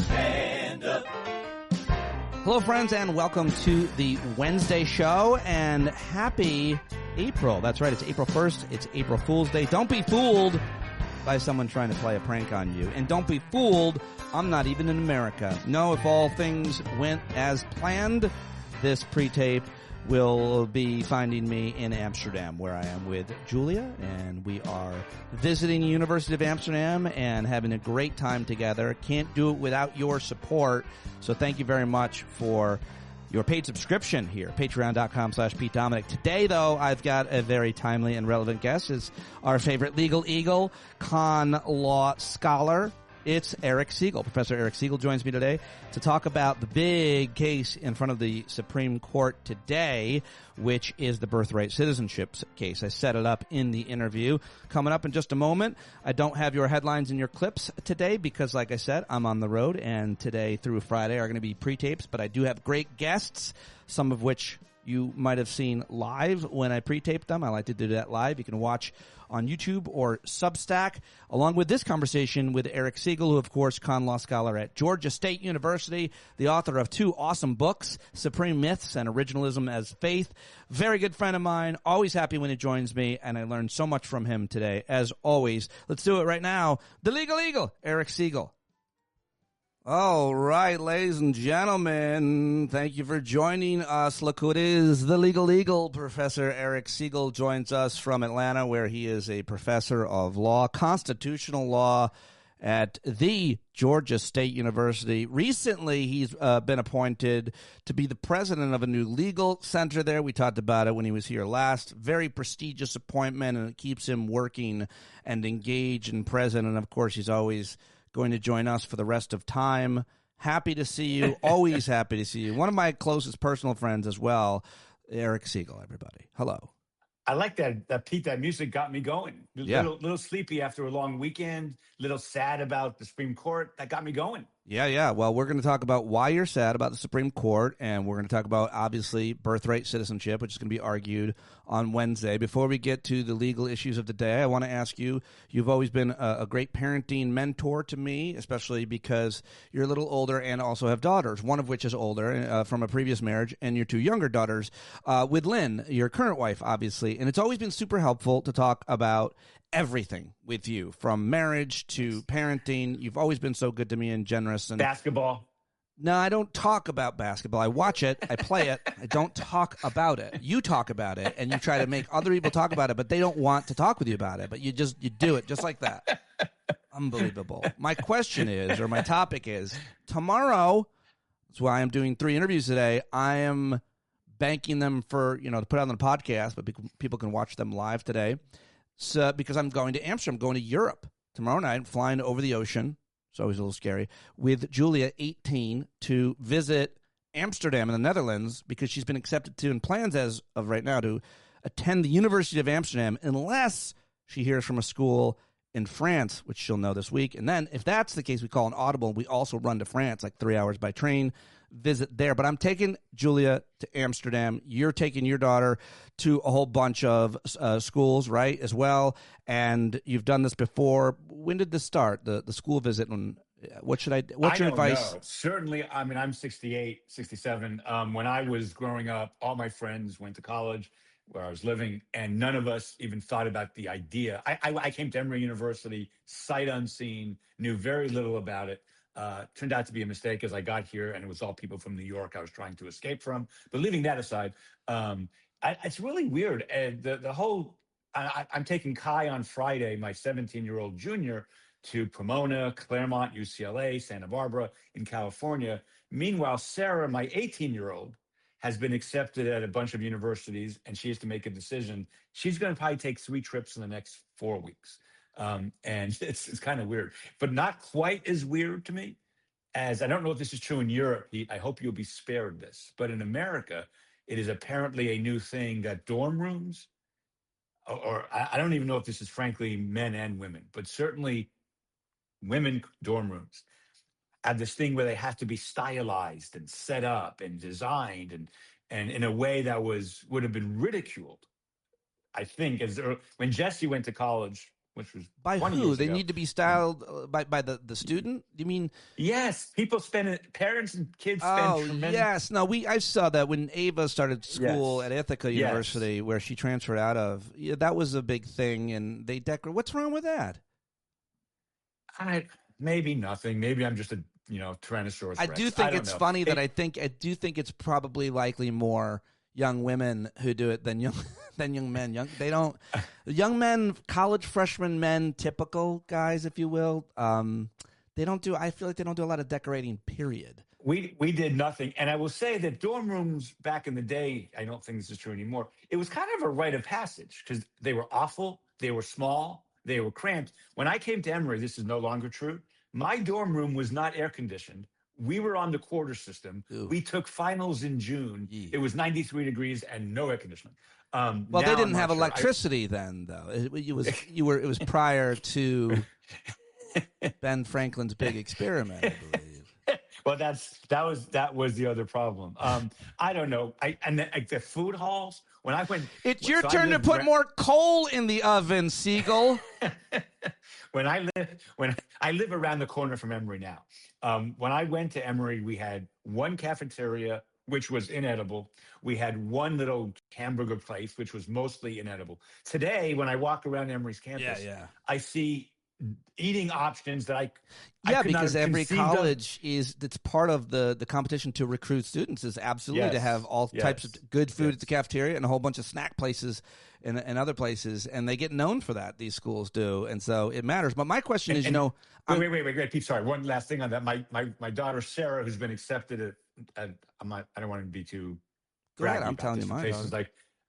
Stand up. Hello, friends, and welcome to the Wednesday show, and happy April. That's right, it's April 1st. It's April Fool's Day. Don't be fooled by someone trying to play a prank on you. And don't be fooled, I'm not even in America. No, if all things went as planned, this pre-tape will be finding me in Amsterdam, where I am with Julia, and we are visiting the University of Amsterdam and having a great time together. Can't do it without your support, so thank you very much for your paid subscription here, patreon.com/Pete Dominick. Today, though, I've got a very timely and relevant guest. It's our favorite legal eagle, con law scholar. It's Eric Segall. Professor Eric Segall joins me today to talk about the big case in front of the Supreme Court today, which is the Birthright Citizenship case. I set it up in the interview. Coming up in just a moment. I don't have your headlines and your clips today because, like I said, I'm on the road, and today through Friday are going to be pre-tapes, but I do have great guests, some of which you might have seen live when I pre-taped them. I like to do that live. You can watch on YouTube or Substack, along with this conversation with Eric Segall, who, of course, con law scholar at Georgia State University, the author of two awesome books, Supreme Myths and Originalism as Faith. Very good friend of mine. Always happy when he joins me, and I learned so much from him today, as always. Let's do it right now. The Legal Eagle, Eric Segall. All right, ladies and gentlemen, thank you for joining us. Look who it is, the Legal Eagle. Professor Eric Segall joins us from Atlanta, where he is a professor of law, constitutional law at the Georgia State University. Recently, he's been appointed to be the president of a new legal center there. We talked about it when he was here last. Very prestigious appointment, and it keeps him working and engaged and present. And, of course, he's always going to join us for the rest of time. Happy to see you. Always happy to see you. One of my closest personal friends as well, Eric Segall, everybody. Hello. I like that Pete, that music got me going. Yeah. Little sleepy after a long weekend, little sad about the Supreme Court. That got me going. Yeah. Well, we're going to talk about why you're sad about the Supreme Court, and we're going to talk about, obviously, birthright citizenship, which is going to be argued on Wednesday. Before we get to the legal issues of the day, I want to ask you, you've always been a great parenting mentor to me, especially because you're a little older and also have daughters, one of which is older from a previous marriage, and your two younger daughters with Lynn, your current wife, obviously. And it's always been super helpful to talk about everything with you, from marriage to parenting. You've always been so good to me and generous. And basketball. No, I don't talk about basketball. I watch it. I play it. I don't talk about it. You talk about it, and you try to make other people talk about it, but they don't want to talk with you about it. But you do it just like that. Unbelievable. My question is, or my topic is, tomorrow, that's why I'm doing 3 interviews today. I am banking them for, to put out on the podcast, but people can watch them live today. So, because I'm going to Amsterdam, going to Europe tomorrow night, flying over the ocean. It's always a little scary. With Julia, 18, to visit Amsterdam in the Netherlands, because she's been accepted to, and plans as of right now, to attend the University of Amsterdam unless she hears from a school in France, which she'll know this week. And then if that's the case, we call an audible. We also run to France, like 3 hours by train, visit there. But I'm taking Julia to Amsterdam. You're taking your daughter to a whole bunch of schools, right, as well. And you've done this before. When did this start, the school visit? And what's your advice? Know. Certainly, I mean, I'm 68, 67. When I was growing up, all my friends went to college where I was living, and none of us even thought about the idea. I came to Emory University, sight unseen, knew very little about it. Turned out to be a mistake as I got here, and it was all people from New York I was trying to escape from. But leaving that aside, it's really weird. The whole, I'm taking Kai on Friday, my 17-year-old junior, to Pomona, Claremont, UCLA, Santa Barbara in California. Meanwhile, Sarah, my 18-year-old, has been accepted at a bunch of universities, and she has to make a decision. She's going to probably take 3 trips in the next 4 weeks. And it's kind of weird, but not quite as weird to me as, I don't know if this is true in Europe, Pete. I hope you'll be spared this. But in America, it is apparently a new thing that dorm rooms, or I don't even know if this is frankly men and women, but certainly women dorm rooms have this thing where they have to be stylized and set up and designed and in a way that would have been ridiculed, I think, when Jesse went to college which was By 20 who? years They ago. need to be styled by the student? You mean? Yes, parents and kids spend Oh, tremendous. yes. No, I saw that when Ava started school Yes. at Ithaca Yes. University, where she transferred out of. Yeah, that was a big thing, and they decorate. What's wrong with that? Maybe nothing. Maybe I'm just a Tyrannosaurus I Rex. do think I don't it's know. funny that I do think it's probably likely more young women who do it than young men. Young men, college freshman men, typical guys, if you will. They don't do. I feel like they don't do a lot of decorating. Period. We did nothing, and I will say that dorm rooms back in the day, I don't think this is true anymore. It was kind of a rite of passage because they were awful, they were small, they were cramped. When I came to Emory, this is no longer true. My dorm room was not air conditioned. We were on the quarter system. Ooh. We took finals in June. Yee. It was 93 degrees and no air conditioning. Well, they didn't have electricity then, though. It was prior to Ben Franklin's big experiment, I believe. Well, that was the other problem. I don't know. The food halls when I went. It's your turn to put more coal in the oven, Segall. when I live around the corner from Emory now. When I went to Emory, we had one cafeteria, which was inedible. We had one little hamburger place, which was mostly inedible. Today, when I walk around Emory's campus, I see eating options that I because every college it's part of the competition to recruit students is absolutely to have all types of good food at the cafeteria and a whole bunch of snack places and other places, and they get known for that. These schools do, and so it matters. But my question is, wait, Pete. Sorry, one last thing on that. My daughter Sarah, who's been accepted at I don't want to be too. Go ahead, I'm telling you, my places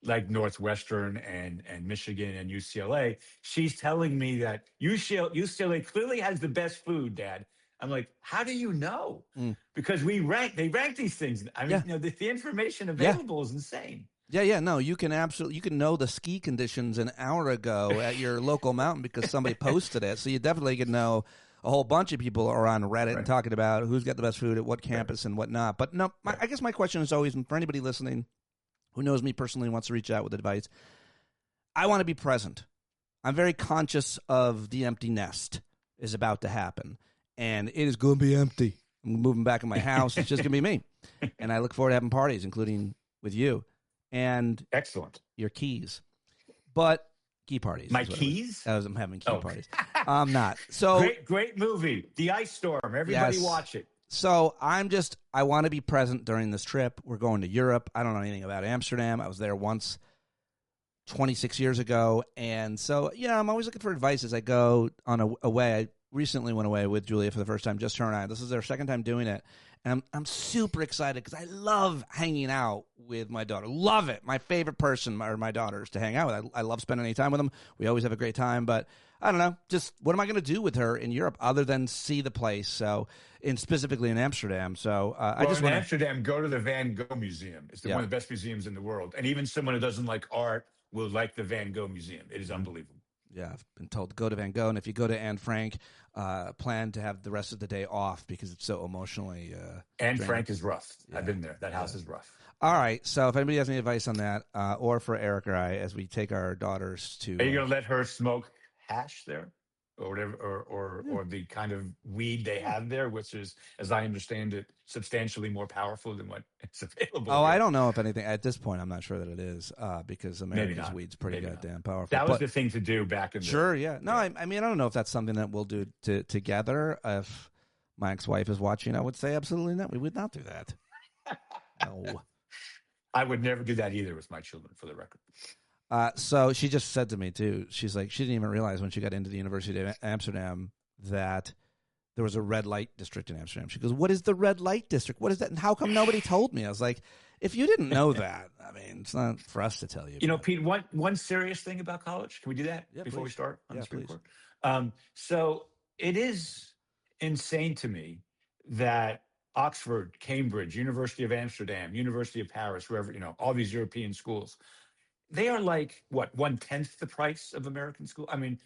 like Northwestern and Michigan and UCLA, she's telling me that UCLA clearly has the best food, Dad. I'm like, how do you know? Because they rank these things. I mean, the information available is insane. No, you can know the ski conditions an hour ago at your local mountain because somebody posted it. So you definitely can know a whole bunch of people are on Reddit and talking about who's got the best food at what campus and whatnot. But no, I guess my question is always, and for anybody listening who knows me personally and wants to reach out with advice, I want to be present. I'm very conscious of the empty nest is about to happen, and it is going to be empty. I'm moving back in my house. It's just going to be me, and I look forward to having parties, including with you. And excellent, your keys, but key parties. My keys? I'm having key parties. I'm not. So great movie, The Ice Storm. Everybody watch it. So I want to be present during this trip. We're going to Europe. I don't know anything about Amsterdam. I was there once 26 years ago. And so, I'm always looking for advice as I go on away. I recently went away with Julia for the first time, just her and I. This is our second time doing it. And I'm super excited because I love hanging out with my daughter. Love it. My favorite person are my daughters to hang out with. I love spending any time with them. We always have a great time. But I don't know, just what am I going to do with her in Europe other than see the place? So, specifically in Amsterdam. So Amsterdam, go to the Van Gogh Museum. It's one of the best museums in the world. And even someone who doesn't like art will like the Van Gogh Museum. It is unbelievable. Yeah, I've been told to go to Van Gogh, and if you go to Anne Frank, plan to have the rest of the day off because it's so emotionally. Anne Frank is rough. Yeah. I've been there. That house is rough. All right, so if anybody has any advice on that, or for Eric or I, as we take our daughters to, are you going to let her smoke hash there, or whatever, or the kind of weed they have there, which is, as I understand it, substantially more powerful than what is available? Oh, here. I don't know if anything at this point. I'm not sure that it is because America's weed's pretty goddamn powerful. That was the thing to do back in. No, I mean I don't know if that's something that we'll do together. If my ex-wife is watching, I would say absolutely not. We would not do that. No. I would never do that either with my children, for the record. So she just said to me, too, she's like, she didn't even realize when she got into the University of Amsterdam that there was a red light district in Amsterdam. She goes, what is the red light district? What is that? And how come nobody told me? I was like, if you didn't know that, I mean, it's not for us to tell you. Pete, one serious thing about college. Can we do that before we start? Please. So it is insane to me that Oxford, Cambridge, University of Amsterdam, University of Paris, wherever, all these European schools, they are like, what, 1/10 the price of American school? I mean,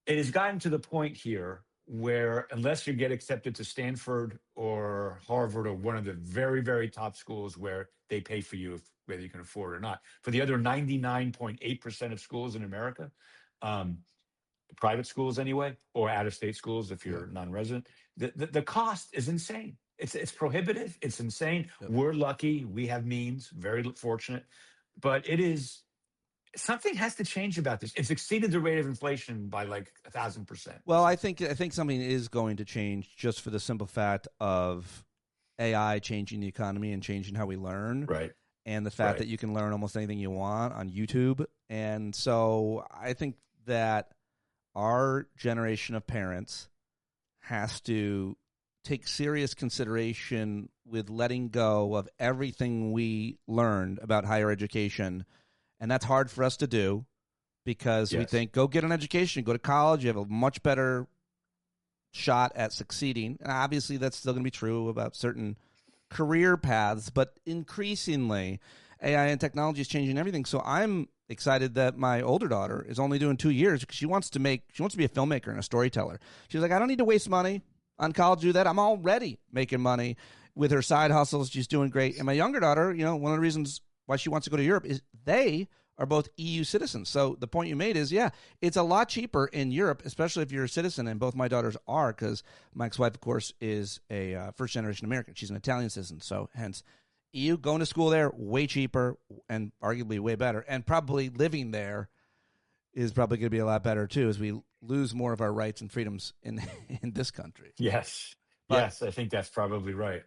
it has gotten to the point here where unless you get accepted to Stanford or Harvard or one of the very, very top schools where they pay for you, whether you can afford it or not, for the other 99.8% of schools in America, private schools anyway, or out-of-state schools if you're non-resident. The cost is insane. It's prohibitive. It's insane. Yep. We're lucky. We have means. Very fortunate. But it is something has to change about this. It's exceeded the rate of inflation by like 1,000%. Well, I think something is going to change just for the simple fact of AI changing the economy and changing how we learn. Right. And the fact that you can learn almost anything you want on YouTube. And so I think that our generation of parents has to take serious consideration with letting go of everything we learned about higher education. And that's hard for us to do because we think, go get an education, go to college, you have a much better shot at succeeding. And obviously that's still going to be true about certain career paths, but increasingly AI and technology is changing everything. So I'm excited that my older daughter is only doing 2 years because she wants to be a filmmaker and a storyteller. She's like, I don't need to waste money on college to do that. I'm already making money with her side hustles. She's doing great. And my younger daughter, one of the reasons why she wants to go to Europe is they are both EU citizens. So the point you made is, it's a lot cheaper in Europe, especially if you're a citizen, and both my daughters are, because my ex-wife, of course, is a first-generation American. She's an Italian citizen, so hence EU, going to school there, way cheaper and arguably way better. And probably living there is probably going to be a lot better, too, as we lose more of our rights and freedoms in this country. Yes. Yes, I think that's probably right.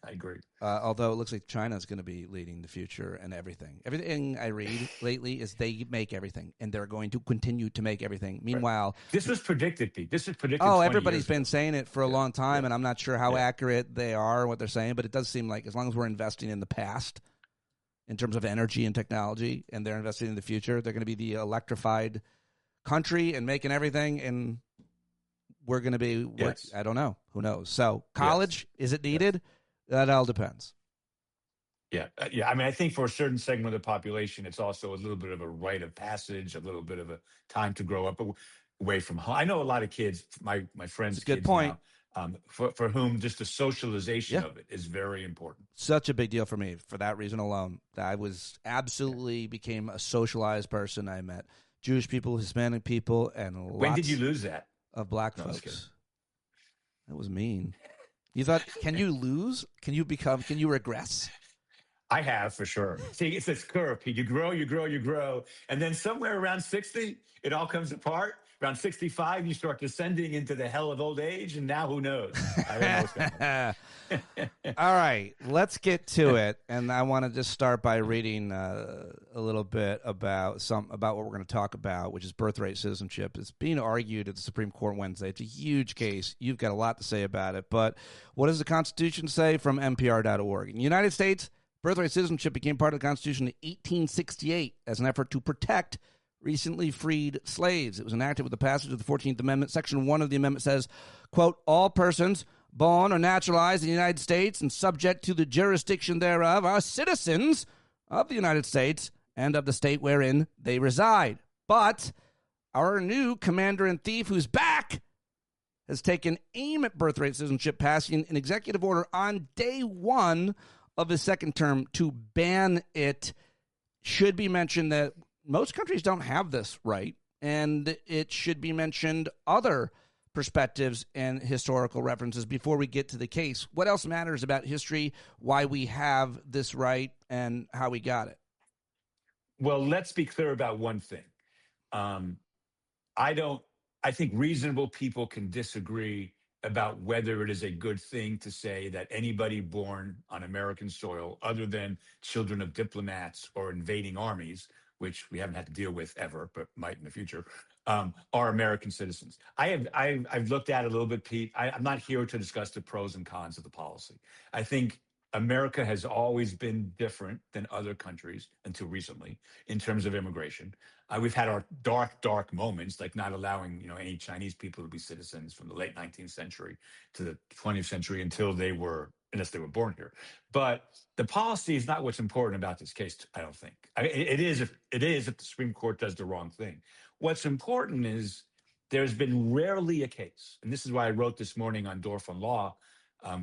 I agree. Although it looks like China is going to be leading the future and everything. Everything I read lately is they make everything, and they're going to continue to make everything. Meanwhile, this was predicted, Pete. This is predicted. Oh, everybody's been saying it for a long time, and I'm not sure how accurate they are, what they're saying, but it does seem like as long as we're investing in the past in terms of energy and technology, and they're investing in the future, they're going to be the electrified country and making everything, and we're going to be, I don't know. Who knows? So college, is it needed? That all depends. Yeah. I mean, I think for a certain segment of the population, it's also a little bit of a rite of passage, a little bit of a time to grow up away from home. I know a lot of kids, my friends' Good kids point. now, for whom just the socialization of it is very important. Such a big deal for me for that reason alone. I was absolutely became a socialized person. I met Jewish people, Hispanic people, and when did you lose that? Of black folks. That was mean. You thought, can you lose? Can you regress? I have, for sure. See, it's this curve, Pete. You grow, you grow, you grow. And then somewhere around 60, it all comes apart. Around 65, you start descending into the hell of old age. And now who knows? I don't know what's going on. All right, let's get to it. And I want to just start by reading a little bit about what we're going to talk about, which is birthright citizenship. It's being argued at the Supreme Court Wednesday. It's a huge case. You've got a lot to say about it. But what does the Constitution say from NPR.org? In the United States, birthright citizenship became part of the Constitution in 1868 as an effort to protect recently freed slaves. It was enacted with the passage of the 14th Amendment. Section 1 of the amendment says, quote, all persons born or naturalized in the United States and subject to the jurisdiction thereof are citizens of the United States and of the state wherein they reside. But our new commander-in-chief, who's back, has taken aim at birthright citizenship, passing an executive order on day one of his second term to ban it. Should be mentioned that most countries don't have this right, and it should be mentioned other perspectives and historical references before we get to the case. What else matters about history, why we have this right, and how we got it? Well, let's be clear about one thing. I think reasonable people can disagree about whether it is a good thing to say that anybody born on American soil, other than children of diplomats or invading armies, which we haven't had to deal with ever, but might in the future, are American citizens. I've looked at it a little bit, Pete. I'm not here to discuss the pros and cons of the policy. I think America has always been different than other countries until recently in terms of immigration. We've had our dark moments, like not allowing any Chinese people to be citizens from the late 19th century to the 20th century unless they were born here. But the policy is not what's important about this case, I don't think. It is if the Supreme Court does the wrong thing. What's important is there's been rarely a case, and this is why I wrote this morning on Dorf on Law,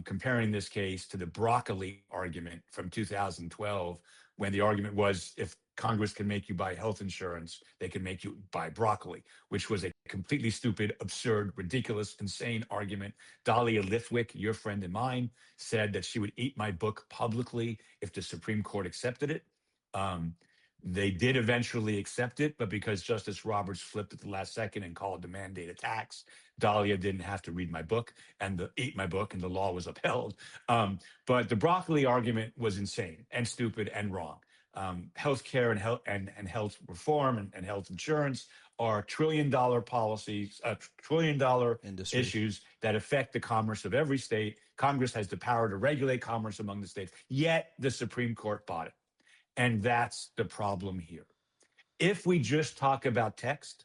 comparing this case to the broccoli argument from 2012, when the argument was if Congress can make you buy health insurance, they can make you buy broccoli, which was a completely stupid, absurd, ridiculous, insane argument. Dahlia Lithwick, your friend and mine, said that she would eat my book publicly if the Supreme Court accepted it. They did eventually accept it, but because Justice Roberts flipped at the last second and called the mandate a tax, Dahlia didn't have to read my book and eat my book, and the law was upheld. But the broccoli argument was insane and stupid and wrong. Healthcare and health reform and health insurance are trillion-dollar policies, trillion-dollar issues that affect the commerce of every state. Congress has the power to regulate commerce among the states, yet the Supreme Court bought it. And that's the problem here. If we just talk about text,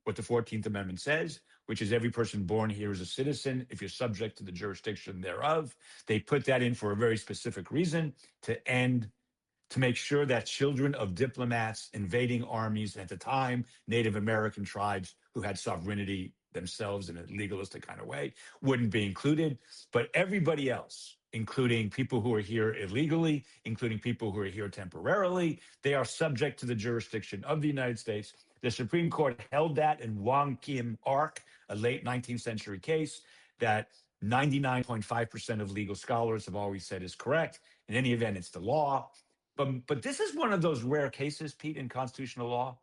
what the 14th Amendment says, which is every person born here is a citizen if you're subject to the jurisdiction thereof, they put that in for a very specific reason, to make sure that children of diplomats invading armies, at the time, Native American tribes who had sovereignty themselves in a legalistic kind of way, wouldn't be included. But everybody else, including people who are here illegally, including people who are here temporarily, they are subject to the jurisdiction of the United States. The Supreme Court held that in Wong Kim Ark, a late 19th century case that 99.5% of legal scholars have always said is correct. In any event, it's the law. But this is one of those rare cases, Pete, in constitutional law,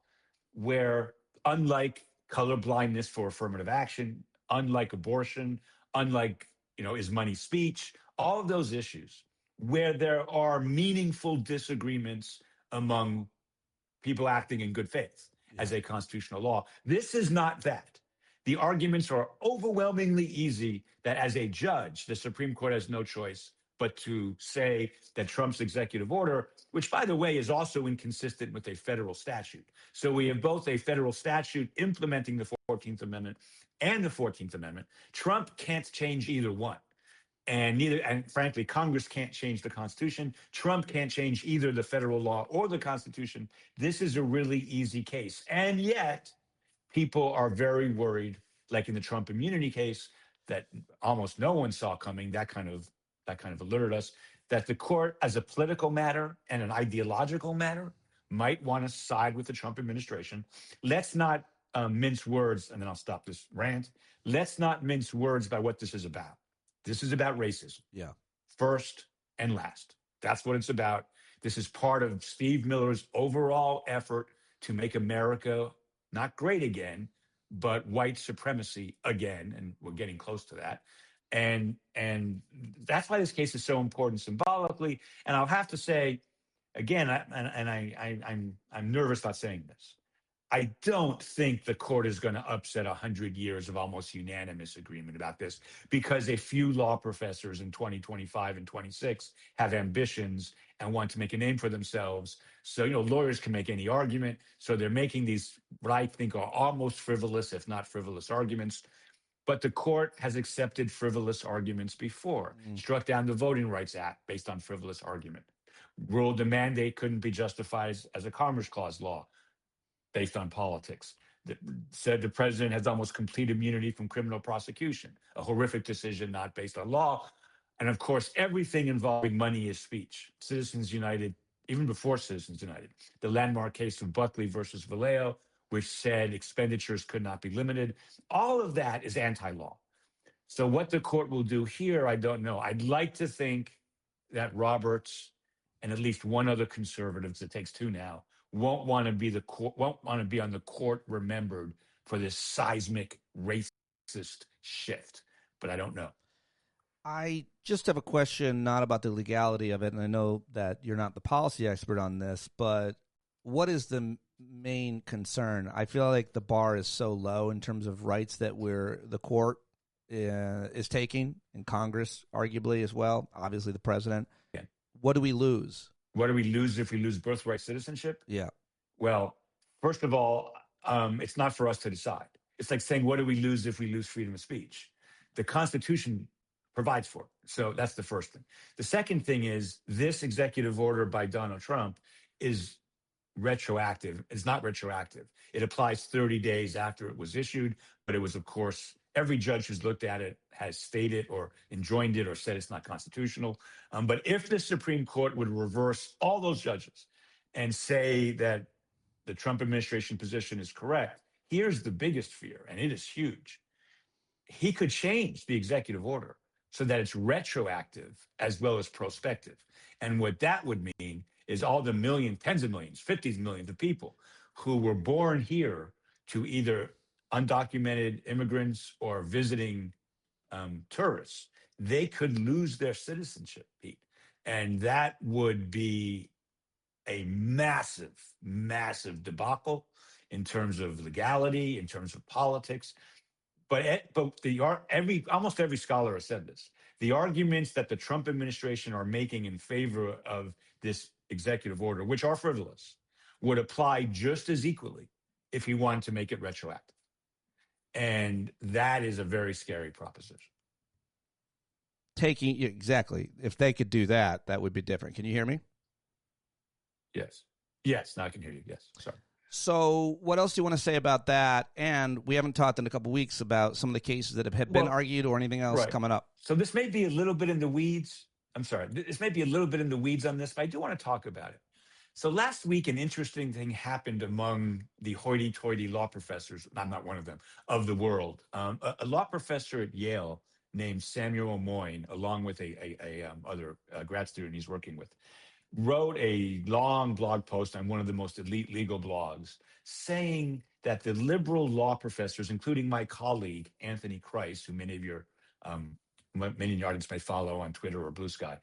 where unlike color blindness for affirmative action, unlike abortion, unlike, is money speech, all of those issues where there are meaningful disagreements among people acting in good faith as a constitutional law. This is not that. The arguments are overwhelmingly easy that as a judge, the Supreme Court has no choice but to say that Trump's executive order, which, by the way, is also inconsistent with a federal statute. So we have both a federal statute implementing the 14th Amendment and the 14th Amendment. Trump can't change either one. And frankly, Congress can't change the Constitution. Trump can't change either the federal law or the Constitution. This is a really easy case. And yet, people are very worried, like in the Trump immunity case, that almost no one saw coming, that kind of alerted us, that the court, as a political matter and an ideological matter, might want to side with the Trump administration. Let's not mince words, and then I'll stop this rant. Let's not mince words by what this is about. This is about racism. Yeah. First and last. That's what it's about. This is part of Steve Miller's overall effort to make America not great again, but white supremacy again. And we're getting close to that. And that's why this case is so important symbolically. And I'll have to say, again, I'm nervous about saying this. I don't think the court is going to upset 100 years of almost unanimous agreement about this, because a few law professors in 2025 and 26 have ambitions and want to make a name for themselves. So, lawyers can make any argument. So they're making these, what I think are almost frivolous, if not frivolous arguments. But the court has accepted frivolous arguments before, struck down the Voting Rights Act based on frivolous argument, ruled the mandate couldn't be justified as a Commerce Clause law based on politics, said the president has almost complete immunity from criminal prosecution, a horrific decision not based on law. And of course, everything involving money is speech. Citizens United, even before Citizens United, the landmark case of Buckley versus Vallejo, which said expenditures could not be limited. All of that is anti-law. So what the court will do here, I don't know. I'd like to think that Roberts and at least one other conservative, it takes two now, won't want to be on the court remembered for this seismic racist shift. But I don't know. I just have a question, not about the legality of it, and I know that you're not the policy expert on this, but what is the main concern? I feel like the bar is so low in terms of rights that the court is taking, and Congress arguably as well, obviously the president. Yeah. What do we lose? What do we lose if we lose birthright citizenship? Yeah. Well, first of all, it's not for us to decide. It's like saying, what do we lose if we lose freedom of speech? The Constitution provides for it. So that's the first thing. The second thing is this executive order by Donald Trump is retroactive. It's not retroactive. It applies 30 days after it was issued, but it was, of course, Every judge who's looked at it has stated or enjoined it or said it's not constitutional. But if the Supreme Court would reverse all those judges and say that the Trump administration position is correct, here's the biggest fear, and it is huge. He could change the executive order so that it's retroactive as well as prospective. And what that would mean is all the tens of millions, 50s millions of people who were born here to either undocumented immigrants or visiting tourists, they could lose their citizenship, Pete. And that would be a massive, massive debacle in terms of legality, in terms of politics. But almost every scholar has said this. The arguments that the Trump administration are making in favor of this executive order, which are frivolous, would apply just as equally if he wanted to make it retroactive. And that is a very scary proposition. Exactly. If they could do that, that would be different. Can you hear me? Yes. Yes. Now I can hear you. Yes. Sorry. So what else do you want to say about that? And we haven't talked in a couple of weeks about some of the cases that have been argued or anything else coming up. So this may be a little bit in the weeds. I'm sorry. This may be a little bit in the weeds on this, but I do want to talk about it. So last week, an interesting thing happened among the hoity-toity law professors, I'm not one of them, of the world. A law professor at Yale named Samuel Moyne, along with other grad student he's working with, wrote a long blog post on one of the most elite legal blogs saying that the liberal law professors, including my colleague, Anthony Christ, who many in your audience may follow on Twitter or Blue Sky,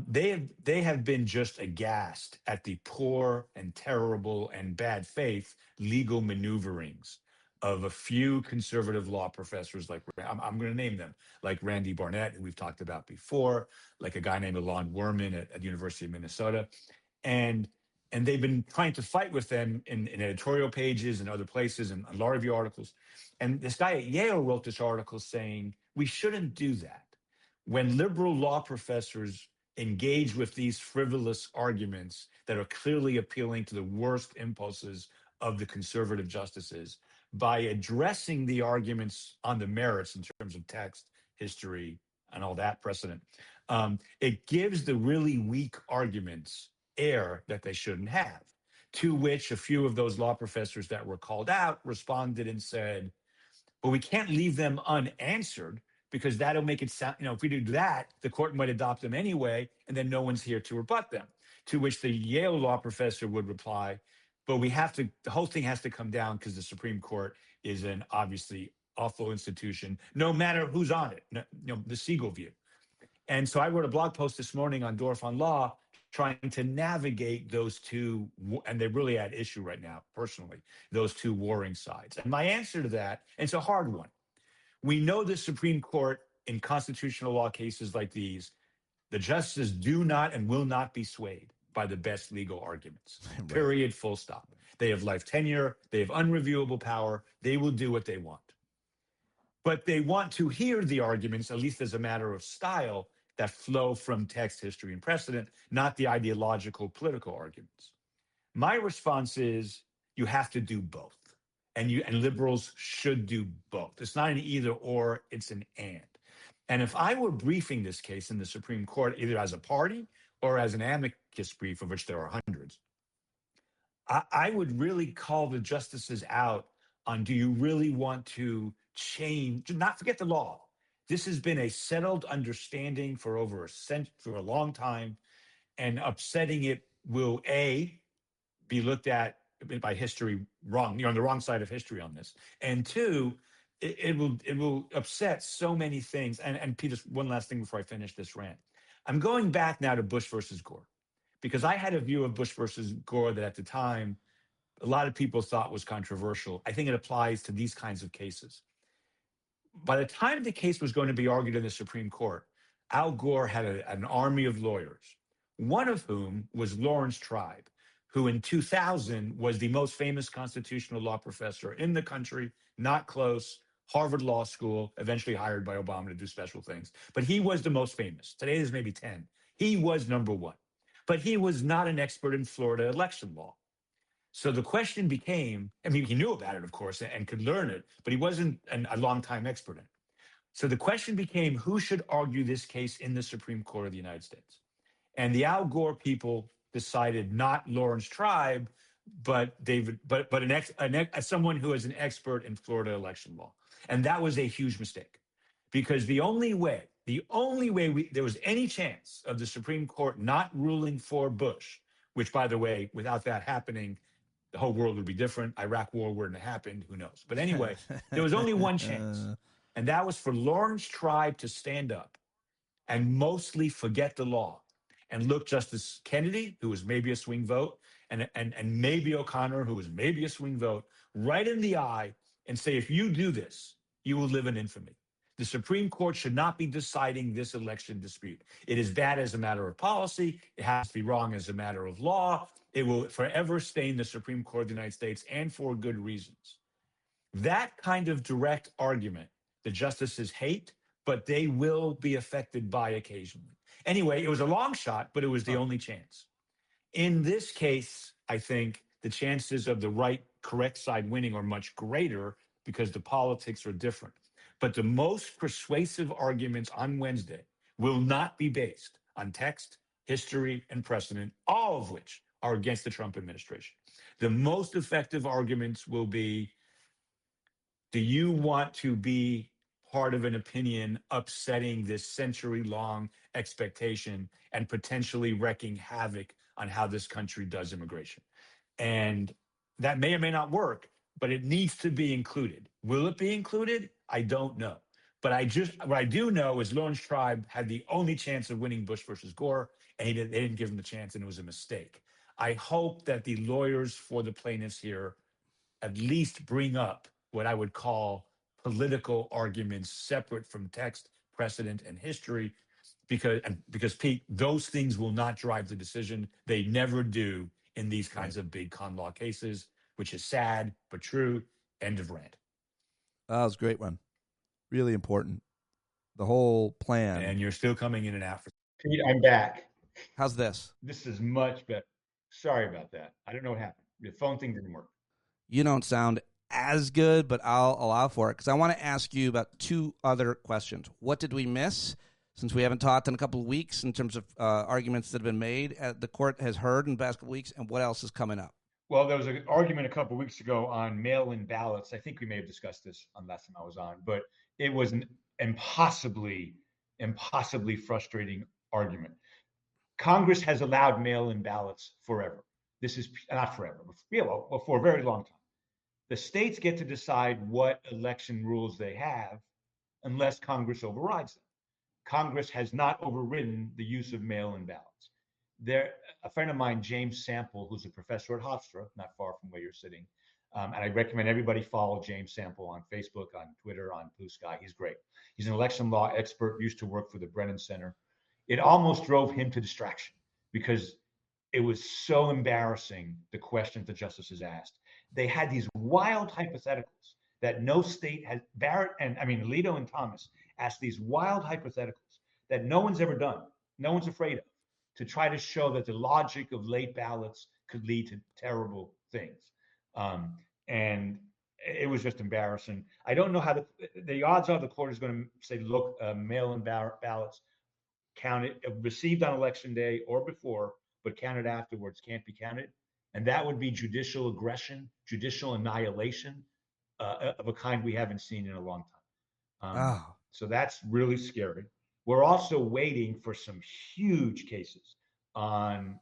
they have been just aghast at the poor and terrible and bad faith legal maneuverings of a few conservative law professors, like I'm going to name them, like Randy Barnett, who we've talked about before, like a guy named Alon Werman at University of Minnesota, and they've been trying to fight with them in editorial pages and other places and law review articles. And this guy at Yale wrote this article saying we shouldn't do that. When liberal law professors engage with these frivolous arguments that are clearly appealing to the worst impulses of the conservative justices, by addressing the arguments on the merits in terms of text, history, and all that precedent, it gives the really weak arguments air that they shouldn't have, to which a few of those law professors that were called out responded and said, but we can't leave them unanswered because that'll make it sound, if we do that, the court might adopt them anyway, and then no one's here to rebut them. To which the Yale law professor would reply, but the whole thing has to come down because the Supreme Court is an obviously awful institution, no matter who's on it, the Segall view. And so I wrote a blog post this morning on Dorf on Law trying to navigate those two, and they're really at issue right now, personally, those two warring sides. And my answer to that, and it's a hard one, we know the Supreme Court in constitutional law cases like these, the justices do not and will not be swayed by the best legal arguments, period, full stop. They have life tenure. They have unreviewable power. They will do what they want. But they want to hear the arguments, at least as a matter of style, that flow from text, history, and precedent, not the ideological political arguments. My response is you have to do both. And liberals should do both. It's not an either or, it's an and. And if I were briefing this case in the Supreme Court, either as a party or as an amicus brief, of which there are hundreds, I would really call the justices out on, do you really want to change, not forget the law. This has been a settled understanding for for a long time, and upsetting it will, A, be looked at by history wrong, on the wrong side of history on this. And two, it will upset so many things. And Peter, one last thing before I finish this rant. I'm going back now to Bush versus Gore, because I had a view of Bush versus Gore that at the time, a lot of people thought was controversial. I think it applies to these kinds of cases. By the time the case was going to be argued in the Supreme Court, Al Gore had an army of lawyers, one of whom was Lawrence Tribe, who in 2000 was the most famous constitutional law professor in the country, not close, Harvard Law School, eventually hired by Obama to do special things. But he was the most famous. Today there's maybe 10. He was number one. But he was not an expert in Florida election law. So the question became, I mean, he knew about it, of course, and could learn it, but he wasn't a long-time expert in it. So the question became, who should argue this case in the Supreme Court of the United States? And the Al Gore people decided not Lawrence Tribe, but David, but someone who is an expert in Florida election law. And that was a huge mistake, because the only way there was any chance of the Supreme Court not ruling for Bush, which, by the way, without that happening, the whole world would be different. Iraq war wouldn't have happened. Who knows? But anyway, there was only one chance, and that was for Lawrence Tribe to stand up and mostly forget the law and look Justice Kennedy, who was maybe a swing vote, and maybe O'Connor, who was maybe a swing vote, right in the eye and say, if you do this, you will live in infamy. The Supreme Court should not be deciding this election dispute. It is bad as a matter of policy. It has to be wrong as a matter of law. It will forever stain the Supreme Court of the United States, and for good reasons. That kind of direct argument the justices hate, but they will be affected by occasionally. Anyway, it was a long shot, but it was the only chance. In this case, I think the chances of the right, correct side winning are much greater because the politics are different. But the most persuasive arguments on Wednesday will not be based on text, history, and precedent, all of which are against the Trump administration. The most effective arguments will be, do you want to be part of an opinion upsetting this century-long expectation and potentially wreaking havoc on how this country does immigration? And that may or may not work, but it needs to be included. Will it be included? I don't know. But what I do know is Lawrence Tribe had the only chance of winning Bush versus Gore, and they didn't give him the chance, and it was a mistake. I hope that the lawyers for the plaintiffs here at least bring up what I would call political arguments separate from text, precedent, and history, because Pete, those things will not drive the decision. They never do in these kinds of big con law cases, which is sad but true. End of rant. That was a great one. Really important. The whole plan. And you're still coming in and out. Pete, I'm back. How's this? This is much better. Sorry about that. I don't know what happened. The phone thing didn't work. You don't sound as good, but I'll allow for it because I want to ask you about two other questions. What did we miss, since we haven't talked in a couple of weeks, in terms of arguments that have been made, the court has heard in the past couple of weeks, and what else is coming up? Well, there was an argument a couple of weeks ago on mail-in ballots. I think we may have discussed this on last time I was on, but it was an impossibly frustrating argument. Congress has allowed mail-in ballots forever. This is not forever, but for a very long time. The states get to decide what election rules they have unless Congress overrides them. Congress has not overridden the use of mail-in ballots. A friend of mine, James Sample, who's a professor at Hofstra, not far from where you're sitting, and I recommend everybody follow James Sample on Facebook, on Twitter, on Blue Sky. He's great. He's an election law expert, used to work for the Brennan Center. It almost drove him to distraction because it was so embarrassing, the questions the justices asked. They had these wild hypotheticals that no state has. Alito and Thomas asked these wild hypotheticals that no one's ever done, no one's afraid of, to try to show that the logic of late ballots could lead to terrible things. And it was just embarrassing. I don't know how the odds are the court is going to say, look, mail-in ballots counted, received on election day or before, but counted afterwards can't be counted. And that would be judicial aggression, judicial annihilation of a kind we haven't seen in a long time. So that's really scary. We're also waiting for some huge cases on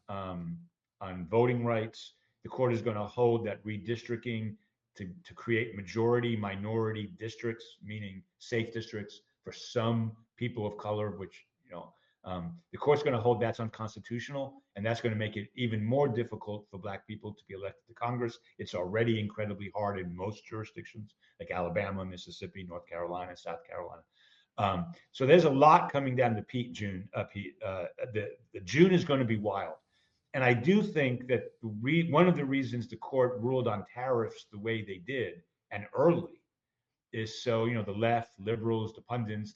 voting rights. The court is going to hold that redistricting to create majority minority districts, meaning safe districts for some people of color, which, the court's going to hold that's unconstitutional, and that's going to make it even more difficult for Black people to be elected to Congress. It's already incredibly hard in most jurisdictions, like Alabama, Mississippi, North Carolina, South Carolina. So there's a lot coming down to June. The June is going to be wild. And I do think that one of the reasons the court ruled on tariffs the way they did, and early, is so, the left, liberals, the pundits,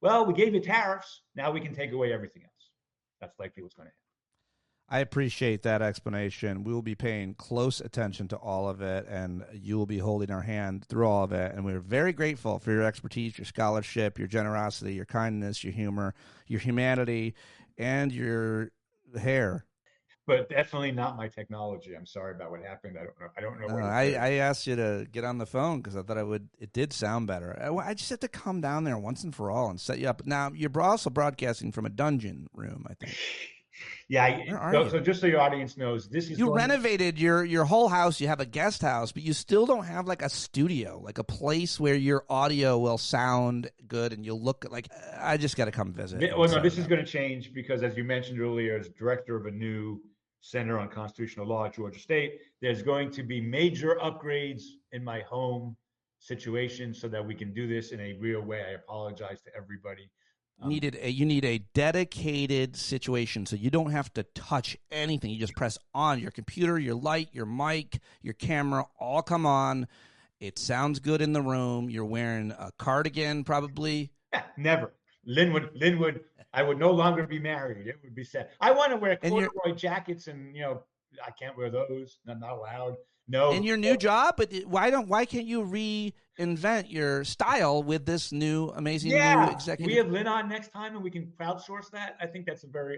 well, we gave you tariffs, now we can take away everything else. That's likely what's going to happen. I appreciate that explanation. We will be paying close attention to all of it, and you will be holding our hand through all of it. And we're very grateful for your expertise, your scholarship, your generosity, your kindness, your humor, your humanity, and your hair. But definitely not my technology. I'm sorry about what happened. I don't know. I asked you to get on the phone because I thought it did sound better. I just have to come down there once and for all and set you up. Now, you're also broadcasting from a dungeon room, I think. Yeah. So just so your audience knows, this is you renovated your whole house. You have a guest house, but you still don't have like a studio, like a place where your audio will sound good and you'll look like. I just got to come visit. Well, no, this is going to change because, as you mentioned earlier, as director of a new Center on Constitutional Law at Georgia State, there's going to be major upgrades in my home situation so that we can do this in a real way. I apologize to everybody. You need a dedicated situation so you don't have to touch anything. You just press on. Your computer, your light, your mic, your camera all come on. It sounds good in the room. You're wearing a cardigan probably. Never. Linwood, I would no longer be married. It would be sad. I want to wear corduroy jackets and, I can't wear those. I'm not allowed. No. In your new job, but why can't you reinvent your style with this new amazing new executive? We have Lynn on next time, and we can crowdsource that. I think that's a very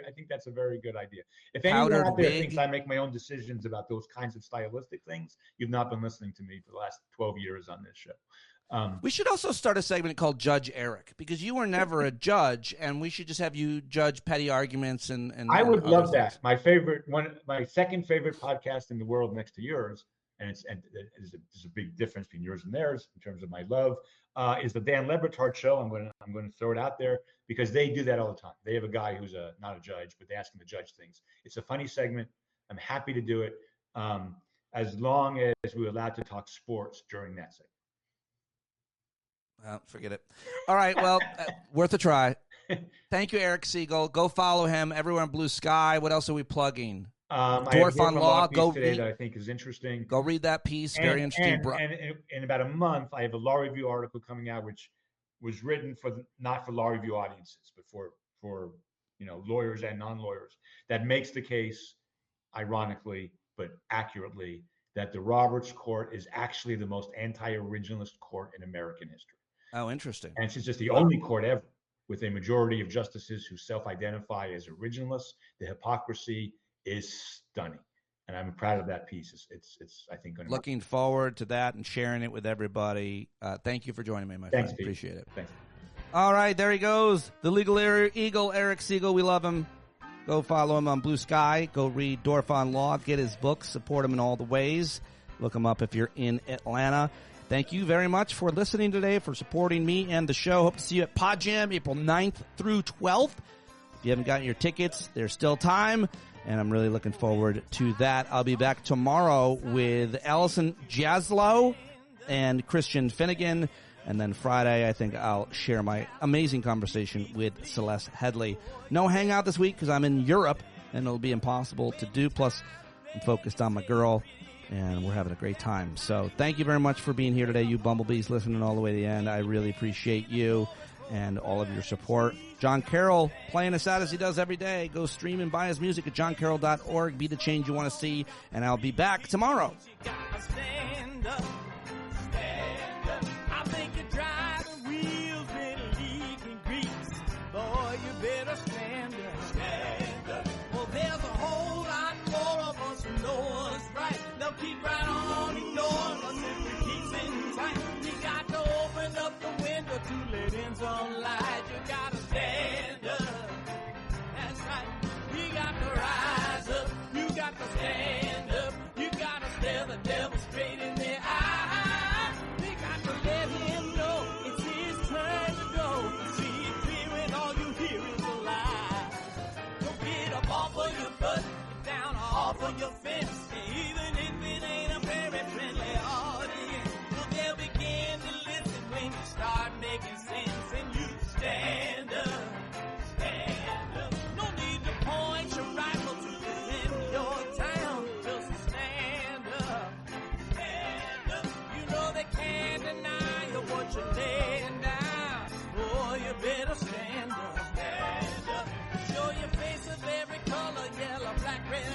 good idea. If anyone out there thinks I make my own decisions about those kinds of stylistic things, you've not been listening to me for the last 12 years on this show. We should also start a segment called Judge Eric, because you were never a judge, and we should just have you judge petty arguments and I would love that. My second favorite podcast in the world next to yours. And there's a big difference between yours and theirs in terms of my love, is the Dan Le Batard show. I'm going to throw it out there because they do that all the time. They have a guy who's not a judge, but they ask him to judge things. It's a funny segment. I'm happy to do it as long as we're allowed to talk sports during that segment. Well, forget it. All right. Well, worth a try. Thank you, Eric Segall. Go follow him everywhere on Blue Sky. What else are we plugging? Dorf on Law. Go today that I think is interesting. Go read that piece. Very interesting. And in about a month, I have a law review article coming out, which was written not for law review audiences, but for lawyers and non-lawyers. That makes the case, ironically but accurately, that the Roberts Court is actually the most anti-originalist court in American history. Oh, interesting. And it's just the only court ever with a majority of justices who self-identify as originalists. The hypocrisy is stunning, and I'm proud of that piece. It's I think looking forward to that and sharing it with everybody. Thank you for joining me, my friend. Pete. Appreciate it. Thanks. All right, there he goes, the legal eagle, Eric Segall. We love him. Go follow him on Blue Sky. Go read Dorf on Law. Get his books. Support him in all the ways. Look him up if you're in Atlanta. Thank you very much for listening today, for supporting me and the show. Hope to see you at Podjam April 9th through 12th. If you haven't gotten your tickets, there's still time. And I'm really looking forward to that. I'll be back tomorrow with Allison Jaslow and Christian Finnegan. And then Friday, I think I'll share my amazing conversation with Celeste Headley. No hangout this week because I'm in Europe, and it'll be impossible to do. Plus, I'm focused on my girl, and we're having a great time. So thank you very much for being here today, you bumblebees listening all the way to the end. I really appreciate you and all of your support. John Carroll playing us out as he does every day. Go stream and buy his music at johncarroll.org. Be the change you want to see, and I'll be back tomorrow. Stand up, stand up. I think you're driving wheels been leaking grease. Boy, you better stand up, stand up. Well, there's a whole lot more of us who know what's right. They'll keep right on ignoring us if we keep sitting tight. We got to open up the window to let in some light. You gotta stand up. That's right. We got to rise up. You got to stand up. You got to stare the devil straight in the eye. We got to let him know it's his turn to go. See it clear when all you hear is a lie. Don't get up off of your butt, get down off of your fence. Even if it ain't a very friendly audience, well, they'll begin to listen when you start making sense. And you stand up, stand up. No need to point your rifle to defend your town. Just stand up, stand up. You know they can't deny you what you're laying down. Boy, you better stand up, stand up. Show your face of every color, yellow, black, red,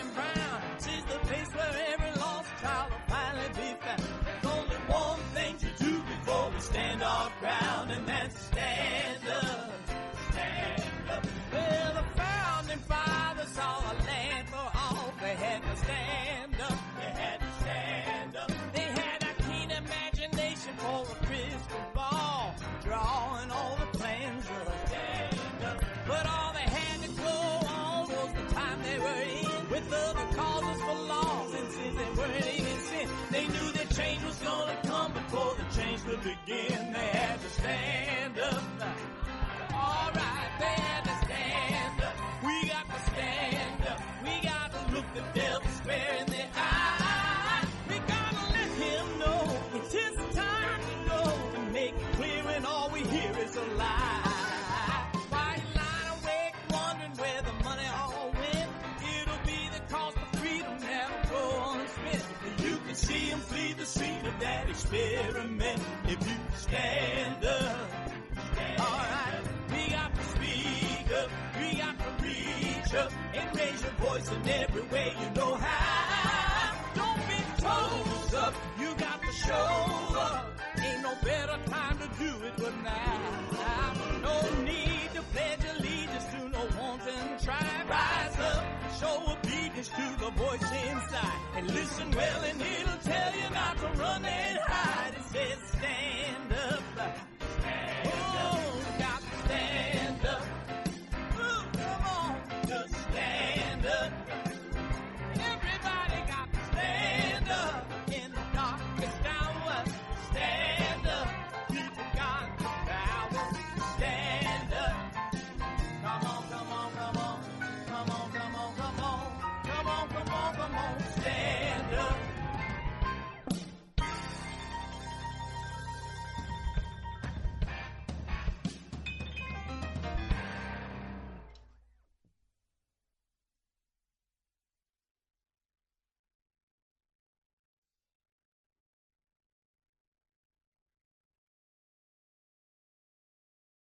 the causes for loss, and since they weren't in sin, they knew that change was gonna come before the change could begin. They had to stand up. All right, they had to stand up. We got to stand up. We got to look the devil square in the eye. We gotta let him know it's his time to go, and make it clear when all we hear is a lie. Why you lying awake wondering where the money all went? It'll be the cost of freedom that'll go unspent. You can see him flee the scene of that experiment if you stand up. Alright, we got to speak up, we got to reach up, and raise your voice in every way you know how. Don't be toes up, you got to show up. Ain't no better time to do it but now. No need to pledge allegiance to no wanton tribe. Rise up, show obedience to the voice inside, and listen well and hear